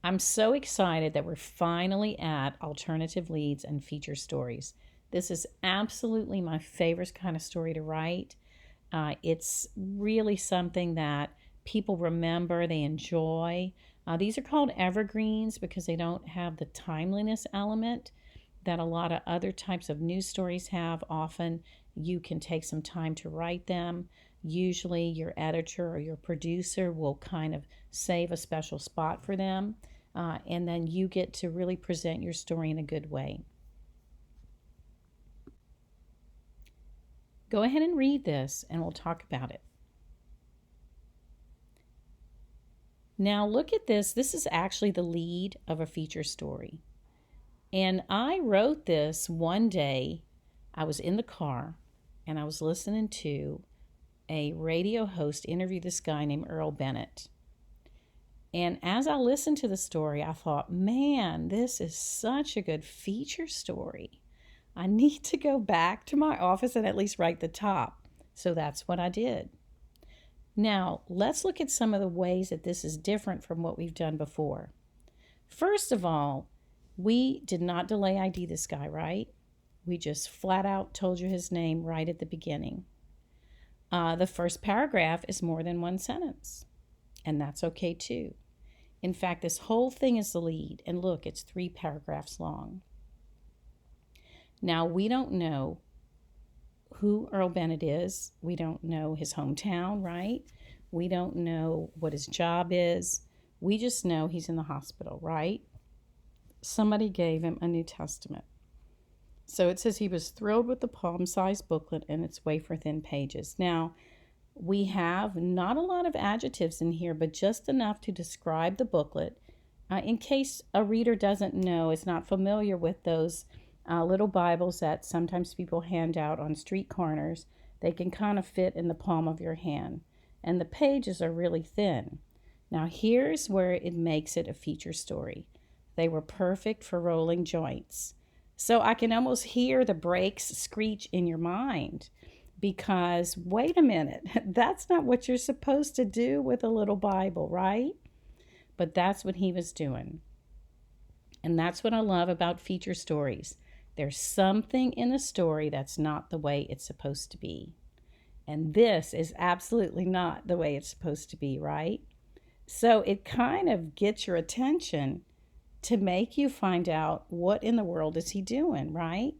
I'm so excited that we're finally at alternative leads and feature stories. This is absolutely my favorite kind of story to write. It's really something that people remember, they enjoy. These are called evergreens because they don't have the timeliness element that a lot of other types of news stories have. Often you can take some time to write them. Usually, your editor or your producer will kind of save a special spot for them, and then you get to really present your story in a good way. Go ahead and read this, and we'll talk about it. Now, look at this. This is actually the lead of a feature story. And I wrote this one day. I was in the car and I was listening to a radio host interview this guy named Earl Bennett. And as I listened to the story, I thought, man, this is such a good feature story. I need to go back to my office and at least write the top. So that's what I did. Now, let's look at some of the ways that this is different from what we've done before. First of all, we did not delay ID this guy, right? We just flat out told you his name right at the beginning. The first paragraph is more than one sentence, and that's okay too. In fact, this whole thing is the lead, and look, it's 3 paragraphs long. Now, we don't know who Earl Bennett is. We don't know his hometown, right? We don't know what his job is. We just know he's in the hospital, right? Somebody gave him a New Testament. So it says he was thrilled with the palm-sized booklet and its wafer-thin pages. Now, we have not a lot of adjectives in here, but just enough to describe the booklet. In case a reader doesn't know, is not familiar with those little Bibles that sometimes people hand out on street corners, they can kind of fit in the palm of your hand. And the pages are really thin. Now, here's where it makes it a feature story. They were perfect for rolling joints. So I can almost hear the brakes screech in your mind because, wait a minute, that's not what you're supposed to do with a little Bible, right? But that's what he was doing. And that's what I love about feature stories. There's something in the story that's not the way it's supposed to be. And this is absolutely not the way it's supposed to be, right? So it kind of gets your attention to make you find out what in the world is he doing, right?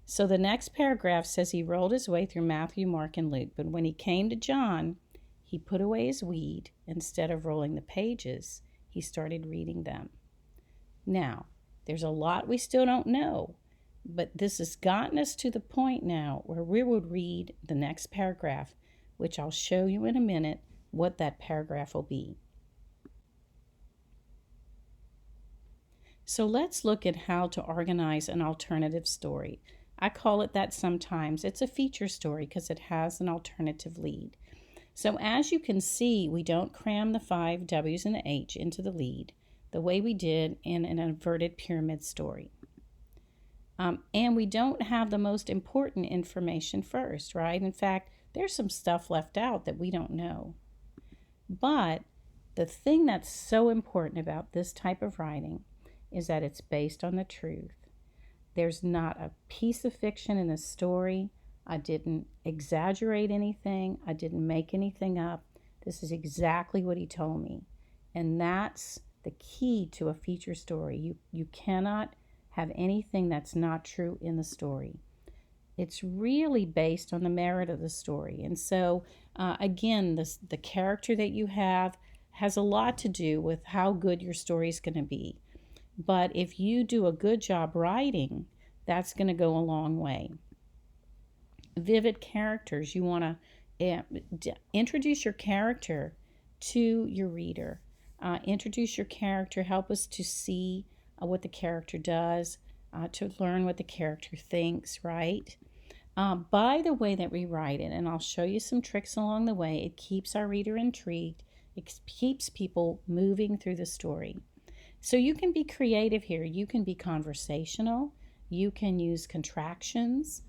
So the next paragraph says he rolled his way through Matthew, Mark, and Luke, but when he came to John, he put away his weed. Instead of rolling the pages, he started reading them. Now, there's a lot we still don't know, but this has gotten us to the point now where we would read the next paragraph, which I'll show you in a minute what that paragraph will be. So let's look at how to organize an alternative story. I call it that sometimes. It's a feature story because it has an alternative lead. So as you can see, we don't cram the 5 W's and the H into the lead the way we did in an inverted pyramid story. And we don't have the most important information first, right? In fact, there's some stuff left out that we don't know. But the thing that's so important about this type of writing is that it's based on the truth. There's not a piece of fiction in the story. I didn't exaggerate anything. I didn't make anything up. This is exactly what he told me. And that's the key to a feature story. You cannot have anything that's not true in the story. It's really based on the merit of the story. And so, again, the character that you have has a lot to do with how good your story is going to be. But if you do a good job writing, that's going to go a long way. Vivid characters. You want to introduce your character to your reader. Introduce your character. Help us to see what the character does, to learn what the character thinks, right? By the way that we write it, and I'll show you some tricks along the way, it keeps our reader intrigued. It keeps people moving through the story. So you can be creative here. You can be conversational. You can use contractions.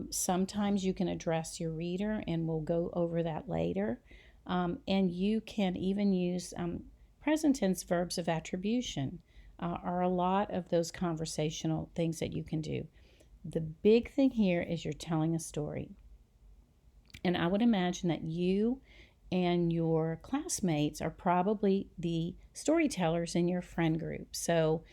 Sometimes you can address your reader, and we'll go over that later. And you can even use present tense verbs of attribution are a lot of those conversational things that you can do. The big thing here is you're telling a story. And I would imagine that you and your classmates are probably the storytellers in your friend group. So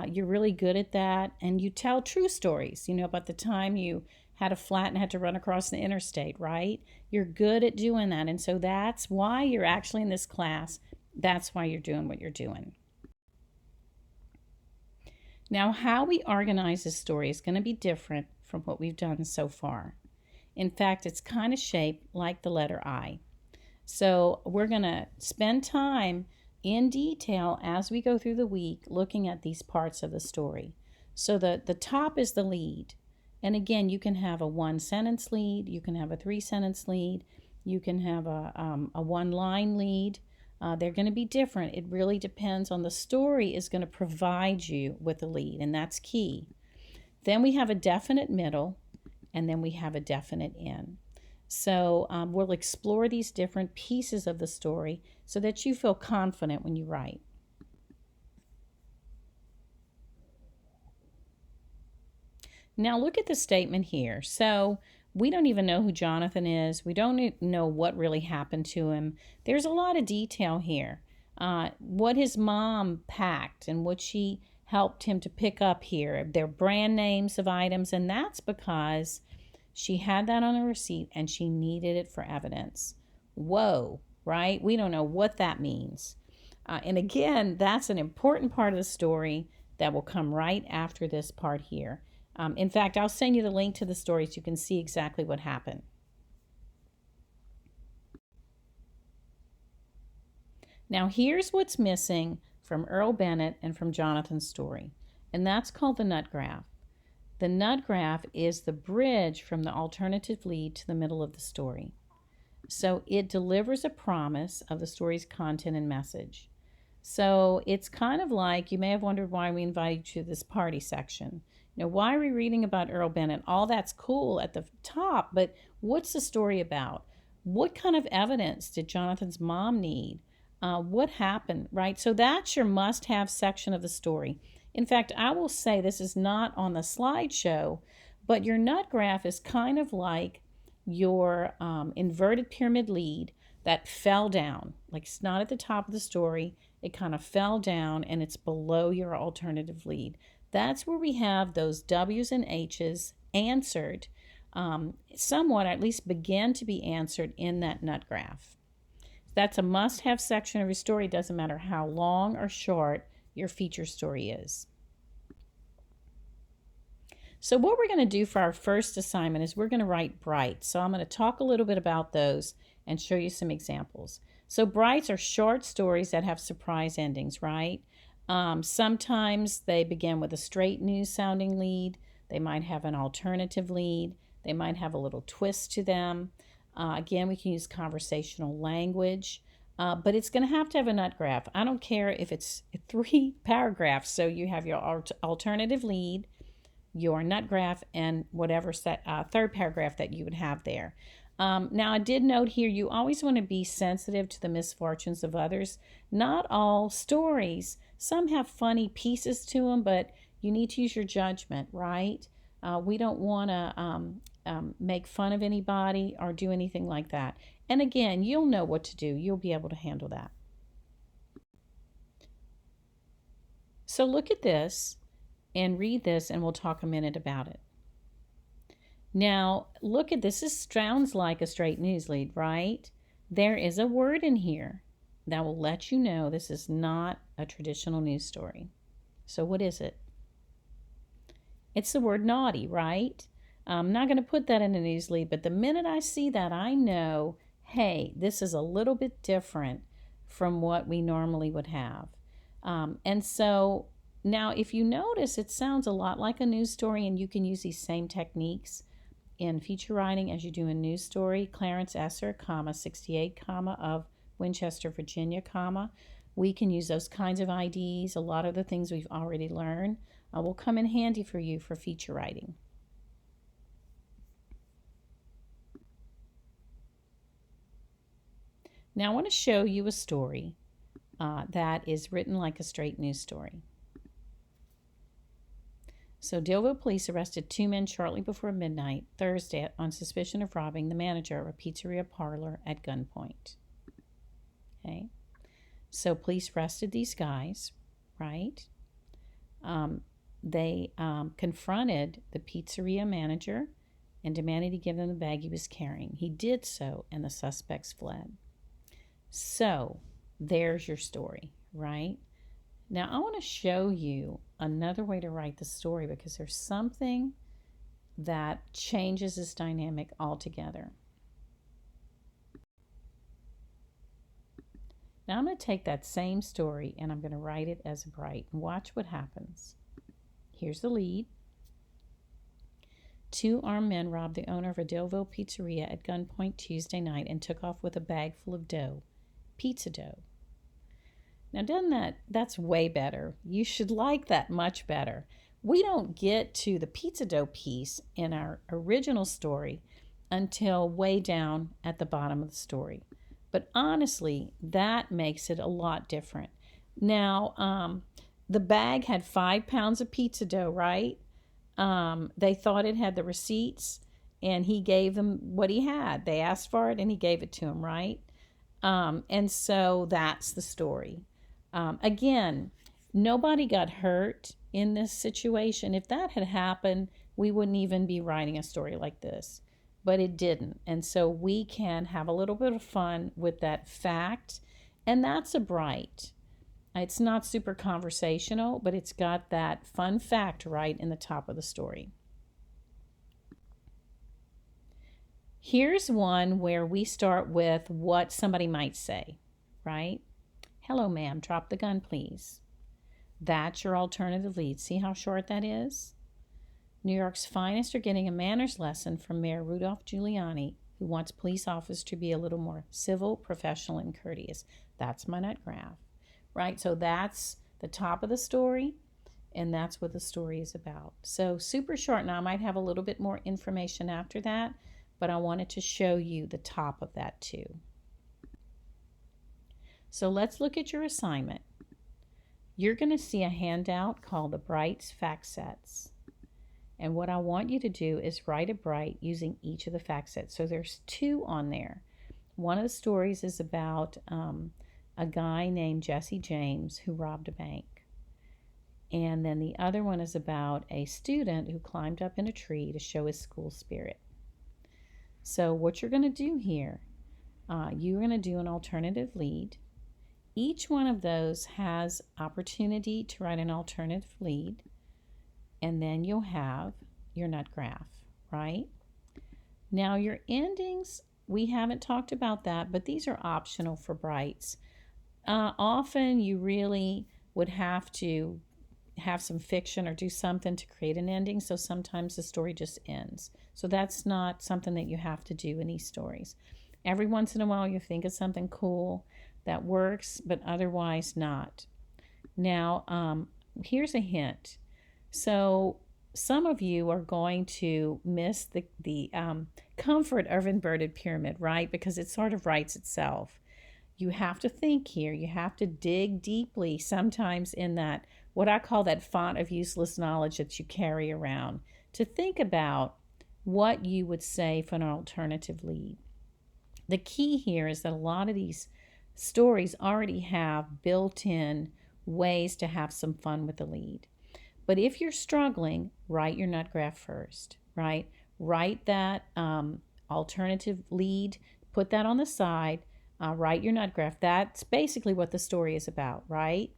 you're really good at that. And you tell true stories, about the time you had a flat and had to run across the interstate, right? You're good at doing that. And so that's why you're actually in this class. That's why you're doing what you're doing. Now, how we organize this story is going to be different from what we've done so far. In fact, it's kind of shaped like the letter I. So we're going to spend time in detail as we go through the week looking at these parts of the story. So the top is the lead. And again, you can have a 1-sentence lead, you can have a 3-sentence lead, you can have a 1-line lead. They're going to be different. It really depends on the story is going to provide you with a lead, and that's key. Then we have a definite middle, and then we have a definite end. So we'll explore these different pieces of the story so that you feel confident when you write. Now look at the statement here. So we don't even know who Jonathan is. We don't know what really happened to him. There's a lot of detail here. What his mom packed and what she helped him to pick up here. They're brand names of items, and that's because she had that on a receipt and she needed it for evidence. Whoa, right? We don't know what that means. And again, that's an important part of the story that will come right after this part here. In fact, I'll send you the link to the story so you can see exactly what happened. Now, here's what's missing from Earl Bennett and from Jonathan's story, and that's called the nut graph. The nut graph is the bridge from the alternative lead to the middle of the story. So it delivers a promise of the story's content and message. So it's kind of like, you may have wondered why we invited you to this party section. Why are we reading about Earl Bennett? All that's cool at the top, but what's the story about? What kind of evidence did Jonathan's mom need? What happened, right? So that's your must-have section of the story. In fact, I will say this is not on the slideshow, but your nut graph is kind of like your inverted pyramid lead that fell down. Like, it's not at the top of the story. It kind of fell down and it's below your alternative lead. That's where we have those W's and H's answered, somewhat, at least begin to be answered in that nut graph. That's a must-have section of your story. It doesn't matter how long or short your feature story is. So what we're going to do for our first assignment is we're going to write brights. So I'm going to talk a little bit about those and show you some examples. So brights are short stories that have surprise endings, right? Sometimes they begin with a straight news sounding lead. They might have an alternative lead. They might have a little twist to them. Again, we can use conversational language, but it's going to have a nut graph. I don't care if it's 3 paragraphs. So you have your alternative lead, your nut graph, and whatever third paragraph that you would have there. Now, I did note here, you always want to be sensitive to the misfortunes of others. Not all stories, some have funny pieces to them, but you need to use your judgment, right? We don't want to make fun of anybody or do anything like that. And again, you'll know what to do. You'll be able to handle that. So look at this and read this, and we'll talk a minute about it. Now, look at this. This sounds like a straight news lead, right? There is a word in here that will let you know this is not a traditional news story. So what is it? It's the word naughty, right? I'm not going to put that in a news lead, but the minute I see that, I know, hey, this is a little bit different from what we normally would have. And so now if you notice, it sounds a lot like a news story, and you can use these same techniques in feature writing as you do in news story. Clarence Esser, 68, of Winchester, Virginia, we can use those kinds of IDs. A lot of the things we've already learned will come in handy for you for feature writing. Now I want to show you a story that is written like a straight news story. So Deauville police arrested 2 men shortly before midnight Thursday on suspicion of robbing the manager of a pizzeria parlor at gunpoint. Okay, so police arrested these guys, right? They confronted the pizzeria manager and demanded he give them the bag he was carrying. He did so, and the suspects fled. So there's your story, right? Now I want to show you another way to write the story because there's something that changes this dynamic altogether. Now I'm going to take that same story and I'm going to write it as Bright and watch what happens. Here's the lead. 2 armed men robbed the owner of a Deauville pizzeria at gunpoint Tuesday night and took off with a bag full of dough, pizza dough. Now, that's way better. You should like that much better. We don't get to the pizza dough piece in our original story until way down at the bottom of the story. But honestly, that makes it a lot different. Now, the bag had 5 pounds of pizza dough, right? They thought it had the receipts, and he gave them what he had. They asked for it, and he gave it to them, right? And so that's the story. Again, nobody got hurt in this situation. If that had happened, we wouldn't even be writing a story like this. But it didn't. And so we can have a little bit of fun with that fact. And that's a Bright. It's not super conversational, but it's got that fun fact right in the top of the story. Here's one where we start with what somebody might say, right? Hello, ma'am, drop the gun, please. That's your alternative lead. See how short that is? New York's finest are getting a manners lesson from Mayor Rudolph Giuliani, who wants police officers to be a little more civil, professional, and courteous. That's my nut graph, right? So that's the top of the story, and that's what the story is about. So super short. Now, I might have a little bit more information after that, but I wanted to show you the top of that too. So let's look at your assignment. You're going to see a handout called the Bright's Fact Sets. And what I want you to do is write a Bright using each of the fact sets. So there's 2 on there. One of the stories is about a guy named Jesse James who robbed a bank. And then the other one is about a student who climbed up in a tree to show his school spirit. So what you're going to do here, you're going to do an alternative lead. Each one of those has opportunity to write an alternative lead. And then you'll have your nut graph, right? Now your endings, we haven't talked about that, but these are optional for Brights. Often you really would have to have some fiction or do something to create an ending, so sometimes the story just ends. So that's not something that you have to do in these stories. Every once in a while you think of something cool that works, but otherwise not. Now, here's a hint. So some of you are going to miss the comfort of inverted pyramid, right? Because it sort of writes itself. You have to think here. You have to dig deeply sometimes in that, what I call that font of useless knowledge that you carry around, to think about what you would say for an alternative lead. The key here is that a lot of these stories already have built-in ways to have some fun with the lead. But if you're struggling, write your nut graph first, right? Write that alternative lead, put that on the side, write your nut graph. That's basically what the story is about, right?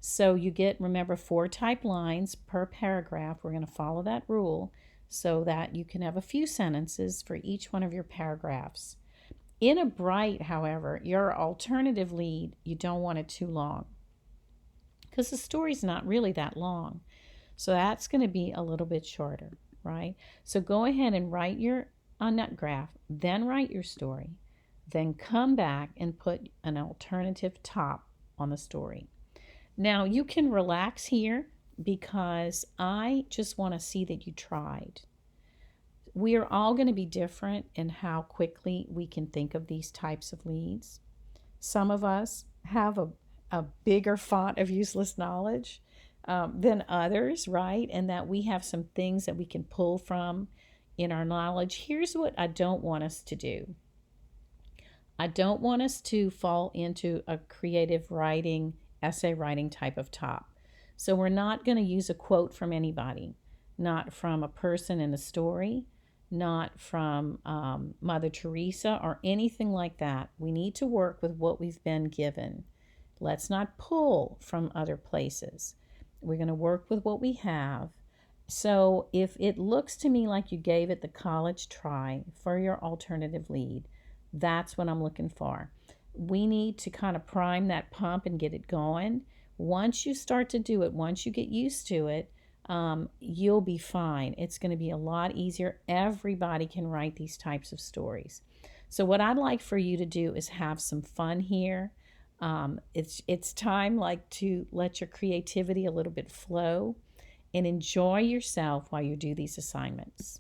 So you get, remember, 4 type lines per paragraph. We're going to follow that rule so that you can have a few sentences for each one of your paragraphs. In a Bright, however, your alternative lead, you don't want it too long because the story's not really that long. So that's going to be a little bit shorter, right? So go ahead and write your nut graph, then write your story, then come back and put an alternative top on the story. Now you can relax here because I just want to see that you tried. We are all going to be different in how quickly we can think of these types of leads. Some of us have a bigger font of useless knowledge than others, right? And that we have some things that we can pull from in our knowledge. Here's what I don't want us to do. I don't want us to fall into a creative writing, essay writing type of top. So we're not going to use a quote from anybody, not from a person in a story, not from Mother Teresa or anything like that. We need to work with what we've been given. Let's not pull from other places. We're going to work with what we have. So if it looks to me like you gave it the college try for your alternative lead, that's what I'm looking for. We need to kind of prime that pump and get it going. Once you start to do it, once you get used to it, you'll be fine. It's going to be a lot easier. Everybody can write these types of stories. So what I'd like for you to do is have some fun here. It's time like to let your creativity a little bit flow and enjoy yourself while you do these assignments.